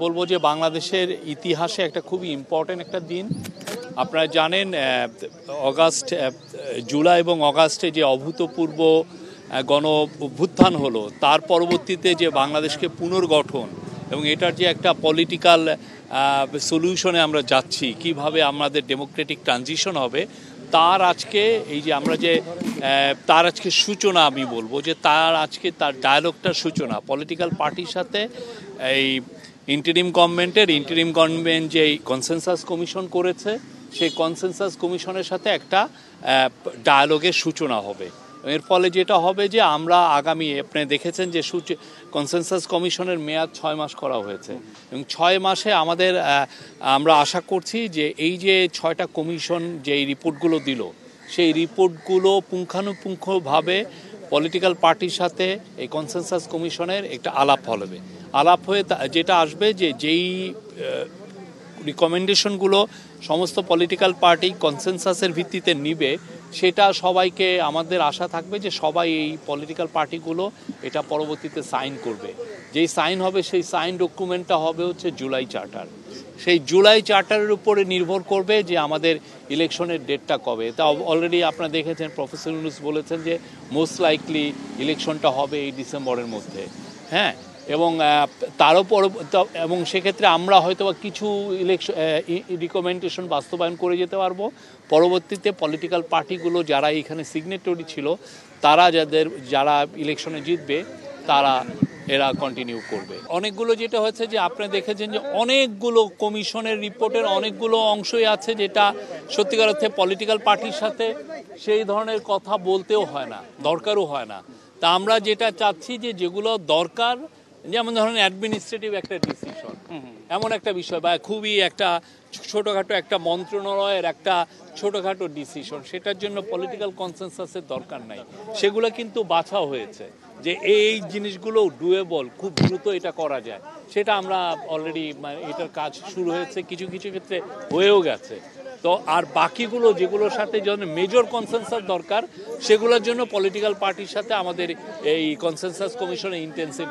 বলবো যে বাংলাদেশের ইতিহাসে একটা খুবই ইম্পর্টেন্ট একটা দিন। আপনারা জানেন জুলাই এবং অগাস্টে যে অভূতপূর্ব গণ অভ্যুত্থান হলো, তার পরবর্তীতে যে বাংলাদেশকে পুনর্গঠন এবং এটার যে একটা পলিটিক্যাল সলিউশনে আমরা যাচ্ছি, কিভাবে আমাদের ডেমোক্রেটিক ট্রানজিশন হবে, তার আজকে এই যে আমরা যে তার আজকে সূচনা, আমি বলবো যে তার ডায়ালগটার সূচনা পলিটিক্যাল পার্টির সাথে। এই ইন্টারিম গভর্নমেন্ট যে কনসেনসাস কমিশন করেছে, সেই কনসেনসাস কমিশনের সাথে একটা ডায়ালগের সূচনা হবে। এর ফলে যেটা হবে যে আমরা আগামী, আপনি দেখেছেন যে কনসেনসাস কমিশনের মেয়াদ 6 মাস করা হয়েছে এবং 6 মাসে আমরা আশা করছি যে এই যে 6টা কমিশন যে এই রিপোর্টগুলো দিল, সেই রিপোর্টগুলো পুঙ্খানুপুঙ্খভাবে পলিটিক্যাল পার্টির সাথে এই কনসেনসাস কমিশনের একটা আলাপ হয়ে যেটা আসবে যে যেই রিকমেন্ডেশনগুলো সমস্ত পলিটিক্যাল পার্টি কনসেনসাসের ভিত্তিতে নিবে, সেটা সবাইকে, আমাদের আশা থাকবে যে সবাই এই পলিটিক্যাল পার্টিগুলো এটা পরবর্তীতে সাইন করবে। যেই সাইন হবে, সেই সাইন ডকুমেন্টটা হবে হচ্ছে জুলাই চার্টার। সেই জুলাই চার্টারের উপরে নির্ভর করবে যে আমাদের ইলেকশনের ডেটটা কবে। তা অলরেডি আপনারা দেখেছেন, প্রফেসর ইউনূস বলেছেন যে মোস্ট লাইকলি ইলেকশনটা হবে এই ডিসেম্বরের মধ্যে। হ্যাঁ, এবং এবং সেক্ষেত্রে আমরা হয়তো কিছু রিকমেন্ডেশন বাস্তবায়ন করে যেতে পারবো। পরবর্তীতে পলিটিক্যাল পার্টিগুলো যারা এখানে সিগনেটরি ছিল, যারা ইলেকশনে জিতবে, এরা কন্টিনিউ করবে। অনেকগুলো যেটা হয়েছে যে আপনি দেখেছেন যে অনেকগুলো কমিশনের রিপোর্টের অনেকগুলো অংশই আছে যেটা সত্যিকার অর্থে পলিটিক্যাল পার্টির সাথে সেই ধরনের কথা বলতেও হয় না, দরকারও হয় না। তা আমরা যেটা চাচ্ছি যে যেগুলো দরকার, যেমন ধরেন অ্যাডমিনিস্ট্রেটিভ একটা ডিসিশন, এমন একটা বিষয়, বা খুবই একটা ছোটোখাটো একটা মন্ত্রণালয়ের একটা ছোটোখাটো ডিসিশন, সেটার জন্য পলিটিক্যাল কনসেনসাসের দরকার নাই। সেগুলো কিন্তু বাছা হয়েছে যে এই জিনিসগুলো ডুয়েবল, খুব দ্রুত এটা করা যায়। সেটা আমরা অলরেডি, এটার কাজ শুরু হয়েছে, কিছু কিছু ক্ষেত্রে হয়েও গেছে। তো আর বাকিগুলো যেগুলোর সাথে যখন মেজর কনসেনসাস দরকার, সেগুলোর জন্য পলিটিক্যাল পার্টির সাথে আমাদের এই কনসেনসাস কমিশনে ইন্টেন্সিভ